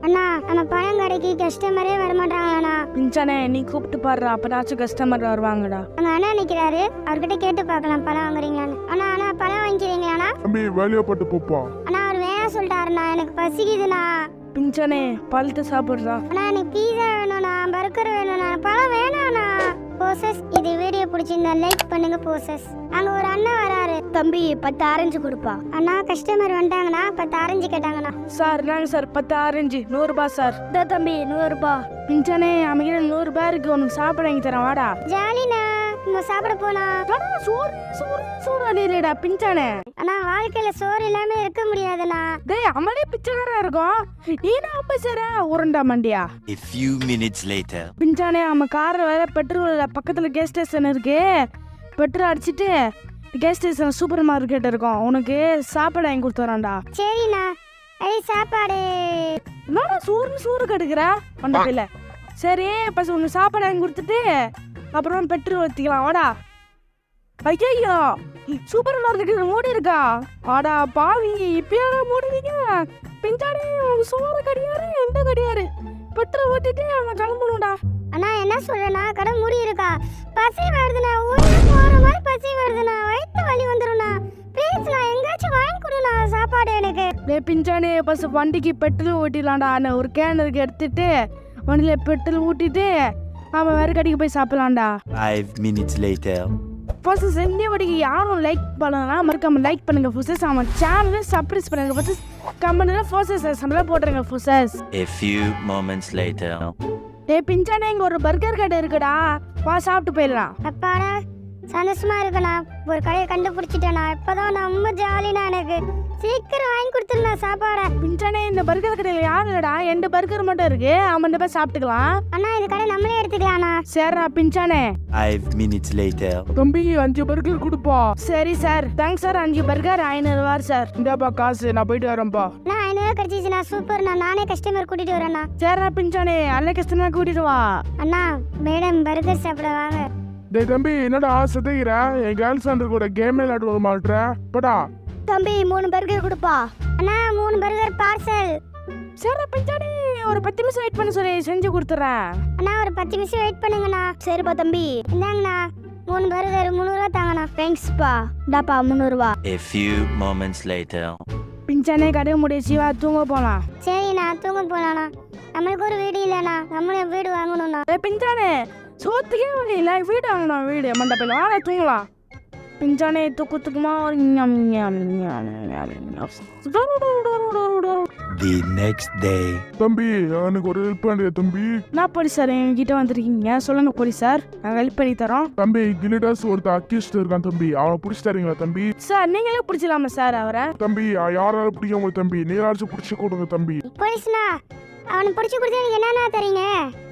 அண்ணா நம்ம பழம் கடைக்கு கஸ்டமரே வர மாட்டாங்களாண்ணா. பிஞ்சானே நீ கூப்பிட்டு பாடுற, அப்பதாச்சும் கஸ்டமர் வருவாங்கடா. அங்க அண்ணா நிக்கிறாரு, அவர்கிட்ட கேட்டு பார்க்கலாம் பழம் வாங்குறீங்களான்னு. அண்ணா அண்ணா பழம் வாங்கிக்கிறீங்களாண்ணா? தம்பி வேலையை பட்டு போப்பா. அண்ணா அவர் வேணாம் சொல்லிட்டாருண்ணா, எனக்கு பசிக்குதுண்ணா. பிஞ்சானே பழத்தை சாப்பிடுறா. அண்ணா எனக்கு பீஸா வேணும்ண்ணா, பர்கர் வேணும்ண்ணா, பழம் வேணாண்ணா. போசஸ் இது வீடியோ பிடிச்சிருந்தா லைக் பண்ணுங்க போசஸ். அங்க ஒரு அண்ணா வராரு. தம்பி 10 ஆரஞ்சு கொடுப்பா. அண்ணா கஸ்டமர் வந்துட்டாங்கண்ணா, 10 ஆரஞ்சு கேட்டாங்கண்ணா. சார் நாங்க சார் 10 ஆரஞ்சு 100 ரூபாய் சார். இந்த தம்பி 100 ரூபாய். பிஞ்சானே அமைக்கிற 100 ரூபாய் இருக்கு, உனக்கு சாப்பிட வாங்கி தரேன் வாடா. ஜாலிண்ணா, நம்ம சாப்பிட போலாம். சோறு சோறு சோறு அடியிலடா பிஞ்சானே. அண்ணா வாழ்க்கையில சோறு இல்லாம இருக்க முடியாதுண்ணா. டேய் அமலே பிச்சைக்காரா இருக்கும், நீனா அப்ப சார் உருண்டா மண்டியா. A few minutes later. பிஞ்சானே நம்ம கார்ல வேற பெட்ரோல் பக்கத்துல கேஸ் ஸ்டேஷன் இருக்கு, பெட்ரோல் அடிச்சிட்டு கேஸ் ஸ்டேஷன் சூப்பர் மார்க்கெட் இருக்கும், உனக்கு சாப்பாடு வாங்கி கொடுத்துறான்டா. சரிண்ணா. சாப்பாடு என்னடா சோறு சோறு கெடுக்கிற மண்டபையில. சரி பஸ் உனக்கு சாப்பாடு வாங்கி கொடுத்துட்டு அப்புறம் பெட்ரோல் ஊற்றிக்கலாம் வாடா. ஐயோ சூப்பர் மார்க்கெட் மூடி இருக்கா? ஆடா பாவி இப்பயாடா மூடுவீங்க? பிஞ்சானே உனக்கு சோறு கடியாரு எந்த கடியாரு, பெட்ரோல் ஊற்றிட்டு அவன் கிளம்பணும்டா. அண்ணா என்ன சொல்றேன்னா, கடை மூடி இருக்கா, பசி வருதுண்ணா, ஊருக்கு போற மாதிரி பசி வருதுண்ணா, வயிற்று வலி வந்துடும்ண்ணா. ப்ளீஸ்ண்ணா எங்கேயாச்சும் வாங்கி கொடுண்ணா சாப்பாடு எனக்கு. டேய் பிஞ்சானே பஸ் வண்டிக்கு பெட்ரோல் ஊற்றிடலாம்டா. நான் ஒரு கேன் இருக்கு எடுத்துட்டு வண்டியில பெட்ரோல் ஊற்றிட்டு அவன் வேற கடைக்கு போய் சாப்பிடலாம்டா. 5 minutes later. ஃபர்ஸ்ட் இந்த வடிக்கு யாரும் லைக் பண்ணலாம், மறக்காம லைக் பண்ணுங்க ஃபர்ஸ்ட். அவன் சேனலை சப்ஸ்கிரைப் பண்ணுங்க ஃபர்ஸ்ட், கமெண்ட்ல ஃபர்ஸ்ட் சம்பளம் போடுறேங்க first. A few moments later. டேய் பிஞ்சானே இங்க ஒரு பர்கர் கடை இருக்குடா, வா சாப்பிட்டு போயிடலாம். அப்பாடா சந்தோஷமா இருக்குண்ணா, ஒரு கடையை கண்டுபிடிச்சிட்டேண்ணா. இப்போதான் ரொம்ப ஜாலிண்ணா, எனக்கு சீக்கிரம் வாங்கி கொடுத்துருண்ணா சாப்பாடை. பிஞ்சானே இந்த பர்கர் கடையில் யாரும் இல்லடா, 2 பர்கர் மட்டும் இருக்கு, அவன் போய் சாப்பிட்டுக்கலாம். அண்ணா இந்த கடை நம்மளே எடுத்துக்கலாண்ணா. சரிடா பிஞ்சானே. 5 minutes later. தம்பி 5 பர்கர் கொடுப்பா. சரி சார், தேங்க்ஸ் சார். 5 பர்கர் 500 ரூபா சார். இந்தாப்பா காசு, நான் போயிட்டு வரேன்ப்பா. அண்ணா 500 கிடைச்சிச்சுண்ணா, சூப்பர்ண்ணா. நானே கஸ்டமர் கூட்டிட்டு வரேண்ணா. சரிடா பிஞ்சானே, அல்ல கஸ்டமர் கூட்டிட்டு வா. அண்ணா மேடம் பர்கர் சாப்பிட வாங்க. டேய் தம்பி என்னடா சதைக்கிற, என் கேர்ள் ஃப்ரெண்ட் கூட கேமே விளையாட மாட்டேற படா. தம்பி 3 பர்கர் கொடுப்பா. அண்ணா 3 பர்கர் பார்சல். சரிடா பிஞ்சானே, ஒரு 10 நிமிஷம் வெயிட் பண்ண சொல்லி செஞ்சு கொடுத்துறேன். அண்ணா ஒரு 10 நிமிஷம் வெயிட் பண்ணுங்கண்ணா. சரிப்பா தம்பி. இந்தாங்கண்ணா 3 பர்கர் 300 ரூபா தாங்கண்ணா. தேங்க்ஸ்ப்பா. டாப்பா 300 ரூபா. A few moments later. பிஞ்சானே கடை முடிச்சு வா தூங்க போலாம். சரிண்ணா தூங்க போலாண்ணா. நம்மளுக்கு ஒரு வீடு இல்லைண்ணா, நம்மளும் வீடு வாங்கணும்ண்ணா. பிஞ்சானே சோத்துக்கே வழியில வீடு வாங்கணும், வீடு மண்டபத்தில் வாங்க தூங்கலாம். பிஞ்சானே தூக்கத்துக்குமா The next day. தம்பி எனக்கு ஒரு ஹெல்ப் பண்ணுறியா தம்பி? நான் போலீஸ் சார், என்கிட்ட வந்திருக்கீங்க, சொல்லுங்க போலீஸ் சார், நாங்கள் ஹெல்ப் பண்ணி தரோம். தம்பி கிலிடாஸ் ஒருத்த அக்யூஸ்ட் இருக்கான் தம்பி, அவனை பிடிச்சி தரீங்களா தம்பி? சார் நீங்களே பிடிச்சலாமா சார் அவரை? தம்பி யாராலும் பிடிக்க முடியும் தம்பி, நீராச்சும் பிடிச்சி கொடுங்க தம்பி. போலீஸ்ண்ணா அவனை பிடிச்சி கொடுத்தா நீங்க என்னண்ணா தரீங்க?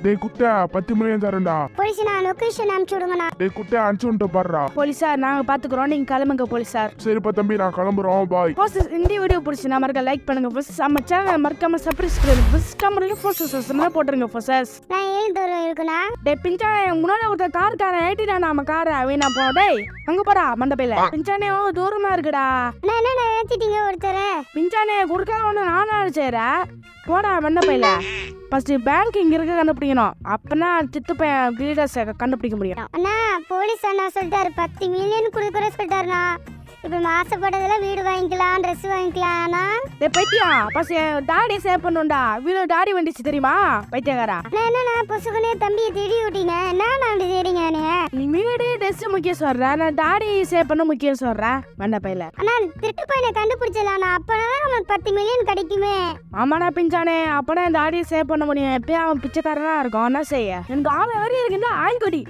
டேய் குட்டை 10 மில்லியன் தரேன்டா. போலீஸ்ண்ணா லொகேஷன் அனுப்பிச்சு விடுங்கண்ணா. டேய் குட்டை அனுப்பிச்சு விட்டு பாடுறா. போலீஸ் சார் நாங்கள் பார்த்துக்குறோம், நீங்கள் கிளம்புங்க போலீஸ் சார். சரிப்பா தம்பி நான் கிளம்புறோம், பாய். ஃபர்ஸ்ட் இந்த வீடியோ பிடிச்சினா மறக்க லைக் பண்ணுங்க ஃபர்ஸ்ட், நம்ம சேனல் மறக்காம சப்ஸ்கிரைப் பண்ணுங்க ஃபர்ஸ்ட், கமெண்ட்ல ஃபர்ஸ்ட் போட்டுருங்க ஃபர்ஸ்ட். நான் 7 தூரம் இருக்குண்ணா. டேய் பிஞ்சானே முன்னாடி ஒருத்தர் காரன் ஏட்டினா நம்ம காரை வீணா போனோம். டேய் அங்க போடா மண்டபையில. பிஞ்சானே தூரமா இருக்குடா. அண்ணா என்னண்ணா ஏத்திட்டீங்க ஒருத்தர்? பிஞ்சானே குறுக்கால ஒன்று நானா செய்கிறேன், போடா மண்டபையில. ஃபர்ஸ்ட் பேங்க் இங்க இருக்க கண்டுபிடிக்கணும், அப்பனா சித்து பையன் கிரீடர்ஸை கண்டுபிடிக்க முடியும். அண்ணா போலீஸ் அண்ணா சொல்லிட்டாரு 10 மில்லியன் கொடுக்குற சொல்லிட்டாருண்ணா. இப்போ ஆசைப்பட்டதுல வீடு வாங்கிக்கலாம், ட்ரெஸ் வாங்கிக்கலாம்ண்ணா. டேய் பைத்தியம், ஃபர்ஸ்ட் டாடி சேவ் பண்ணுண்டா, வீடு டாடி வந்துச்சு தெரியுமா பைத்தியக்காரா. அண்ணா என்னண்ணா பொசுக்குனே தம்பியை தேடி விட்டீங்க, என்னண்ணா அப்படி தேடிங்க நீங்க? நீ வீடு ட்ரெஸ் முக்கியம் சொல்ற, நான் டாடி சேவ் பண்ண முக்கியம் சொல்றேன் மண்டபையில. அண்ணா திருட்டு பையனை கண்டுபிடிச்சலாம்ண்ணா, அப்பதான் நமக்கு 10 மில்லியன் கிடைக்குமே. ஆமாண்ணா பிஞ்சானே, அப்பனா இந்த டாடி சேவ் பண்ண முடியும். எப்பயும் அவன் பிச்சைக்காரனா இருக்கும், என்ன செய்ய. எனக்கு ஆள் வரையும் இருக்குன்னா ஆய்கொடி,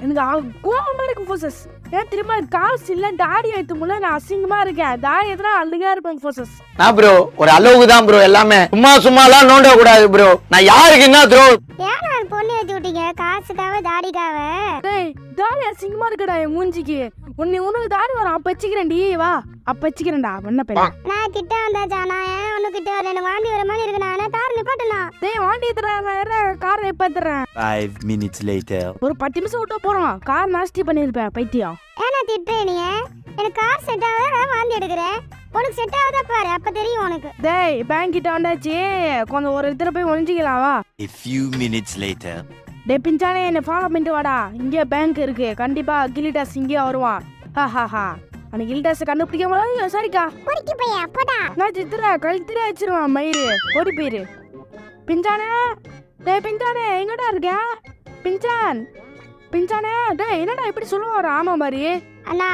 எனக்கு கோவமா இருக்கு ஃபோர்ஸஸ். ஏன் திரும்ப காசு இல்ல டாடி எடுத்து முள்ள நான் அசிங்கமா இருக்கேன், டாடி எத்தனா அழுகா இருப்பேன் ஃபோர்ஸஸ். நான் ப்ரோ ஒரு அளவுக்கு தான் ப்ரோ, எல்லாமே சும்மாலாம் நோண்ட கூடாது ப்ரோ. நான் யாருக்கு என்ன ப்ரோ? ஏன்னா அது பொண்ணு ஏற்றி விட்டீங்க, காசுக்காக தாடிக்காக? டேய் தாடி அசிங்கமா இருக்குடா என் மூஞ்சிக்கு. உனக்கு தாடி வரும், அப்ப வச்சுக்கிறேன்டி, வா அப்ப வச்சுக்கிறேன்டா என்ன பையன். நான் கிட்ட வந்தாச்சா, நான் ஏன் ஒண்ணு கிட்ட வரல, எனக்கு வாந்தி வர மாதிரி இருக்கு, நான் கார் நிப்பாட்டலாம். டேய் வாண்டி தரேன், காரை எப்ப தரேன்? 5 minutes later. ஒரு 10 நிமிஷம் விட்டு போறோம், கார் நாஸ்தி பண்ணிருப்பேன் பைத்தியம். ஏன்னா திட்டுறேன் நீ, எனக்கு கார் செட் ஆகாத வாந்தி எடுக்கிறேன். உனக்கு செட் ஆகுதா பாரு, அப்ப தெரியும் உனக்கு. டேய் பேங்க் கிட்ட வந்தாச்சு, கொஞ்சம் ஒரு இடத்துல போய் ஒழிஞ்சிக்கலாம் வா. A few minutes later. டே பிஞ்சானே என்னை ஃபாலோ பண்ணிட்டு வாடா, இங்கே பேங்க் இருக்கு, கண்டிப்பா கில்லிடாஸ் இங்கே வருவான். ஹா அந்த கில்லிடாஸை கண்டுபிடிக்க முடியாது. சரிக்கா பொறுக்கி பையா போடா. நான் சித்திரா கழுத்திர வச்சிருவான் மயிறு, ஓடி போயிரு. பிஞ்சானே டேய் பிஞ்சானே எங்கடா இருக்க? பிஞ்சானே டேய் என்னடா இப்படி சொல்லுவாரு ஆமா மாதிரி? அண்ணா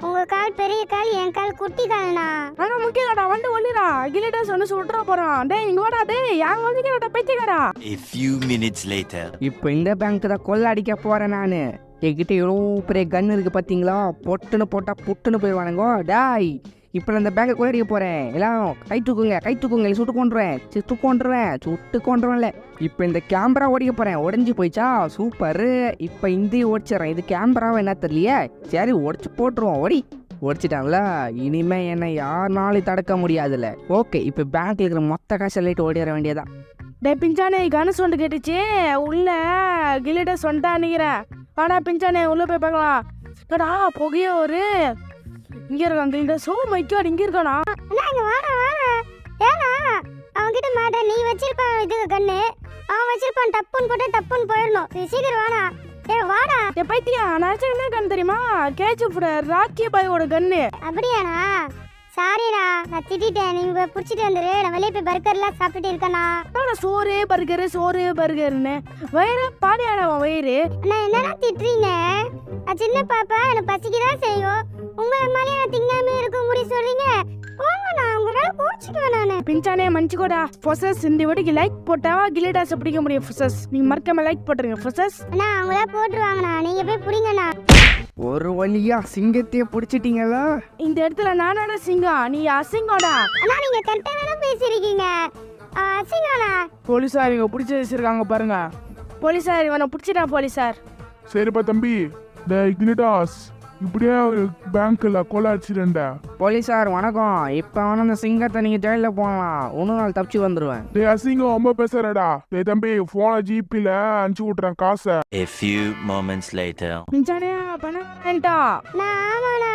உங்க கால் பெரிய கால், என் கால் குட்டி கால்ண்ணா. ஆனா முக்கியடா வந்து ஒல்லிடா, கில்லிடாஸ் வந்து சுட்டுற போறான். டேய் இங்க வாடா, டேய் யாங்க வந்து பேச்சுக்கடா. A few minutes later. இப்போ இந்த பேங்க் தான் கொள்ள அடிக்க போறேன் நான். என்கிட்ட எவ்வளோ பெரிய கன் இருக்கு பார்த்தீங்களா, பொட்டுன்னு போட்டால் புட்டுன்னு போயிடுவானுங்கோ. டாய் இப்போ நான் இந்த பேங்கை கொள்ளடிக்க போகிறேன். எல்லாம் கை தூக்குங்க, சுட்டு கொண்டுருவேன்ல. இப்போ இந்த கேமரா ஓடிக்க போகிறேன். உடஞ்சி போயிச்சா, சூப்பரு. இப்போ இந்த ஓடிச்சிடறேன். இது கேமராவை என்ன தெரியலையே, சரி உடச்சி போட்டுருவோம். உடச்சிட்டாங்கள, இனிமே என்னை யாருனாலும் தடுக்க முடியாதுல்ல. ஓகே இப்போ பேங்க்ல இருக்கிற மொத்த காசு லைட் ஓடிட வேண்டியதான். டேய் பிஞ்சானே கன சவுண்டு கேட்டுச்சு, உள்ள கில்லிடாஸ் வந்துட்டான்னுக்கிறேன். வாடா பிஞ்சானே உள்ள போய் பார்க்கலாம். டா புகைய ஒரு இங்க இருக்கான் கில்லிடாஸ். ஓ மை காட் இங்க இருக்கானா? அண்ணா இங்க வாடா. ஏன்னா அவன்கிட்ட மாட்ட, நீ வச்சிருப்பான் இது கண்ணு, அவன் வச்சிருப்பான் டப்புன்னு போட்டு டப்புன்னு போயிடணும். சீக்கிரம் வாடா. வாடா. டேய் பைத்தியா, நான் என்ன கன் தெரியுமா? கேஜிஎஃப் ராக்கி பாயோட கன்னு. அப்படியாண்ணா? சாரிண்ணா, நான் திட்டேன். நீங்க புடிச்சிட்டு வந்துரு, நான் வெளியே போய் பர்கர்லாம் சாப்பிட்டுட்டு இருக்கேண்ணா. சோறு பர்கர்னு வயிறு பாடியாடா வயிறு. அண்ணா என்னடா திட்டுறீங்க? நான் சின்ன பாப்பா, எனக்கு பசிக்கதான் செய்யும். உங்களை மாதிரி நான் திங்காம இருக்க முடியும் சொல்றீங்க? போங்கண்ணா, உங்களால போச்சுக்குவேன் நானு. பிஞ்சானே மன்னிச்சுக்கோடா. ஃபொசஸ் இந்த வீடியோக்கு லைக் போட்டாவா கில்லிடாஸை பிடிக்க முடியும். ஃபொசஸ் நீங்க மறக்காம லைக் போட்டுருங்க. ஃபொசஸ் அண்ணா அவங்கள போட்டுருவாங்கண்ணா, நீங்க போய் புடிங்கண்ணா. ஒரு வழியா சிங்கத்தையே பிடிச்சிட்டீங்களா? இந்த இடத்துல நானோட சிங்கம், நீ அசிங்கோடா. அண்ணா நீங்க கரெக்டா தானே பேசிருக்கீங்க. அசிங்கண்ணா. போலீஸார் இங்க பிடிச்சி வச்சிருக்காங்க பாருங்க. போலீஸார் இவனை பிடிச்சிட்டா போலீஸார். சரிப்பா தம்பி, இந்த கில்லிடாஸ் இப்படியே ஒரு பேங்க்ல கொலை அடிச்சிருந்தா. போலீஸார் வணக்கம். இப்போ வேணா அந்த சிங்கத்தை நீங்கள் ஜெயிலில் போகலாம், ஒன்றும் நாள் தப்பிச்சு வந்துடுவேன். டேய் அசிங்கம் ரொம்ப பேசுறடா. டேய் தம்பி போனை ஜிபில அனுப்பிச்சு விட்டுறேன் காசை. A few moments later. பிஞ்சானே பண்ணா ஆமாண்ணா,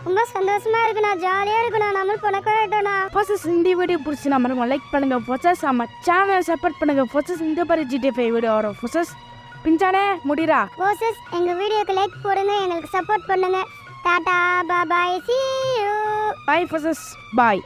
ரொம்ப சந்தோஷமா இருக்குண்ணா, ஜாலியா இருக்குண்ணா, நம்மளும் பணக்காரட்டோண்ணா. ஃபொசஸ் இந்த வீடியோ பிடிச்சி நம்ம லைக் பண்ணுங்க. ஃபொசஸ் நம்ம சேனலை சப்போர்ட் பண்ணுங்க. ஃபொசஸ் இந்த மாதிரி GTA 5 வீடியோ வரும். ஃபொசஸ் பிஞ்சானே முடிரா. போசஸ் எங்க வீடியோக்கு லைக் போடுங்க, எங்களுக்கு சப்போர்ட் பண்ணுங்க. டாடா பாய், see you. Bye ஃபொசஸ் bye.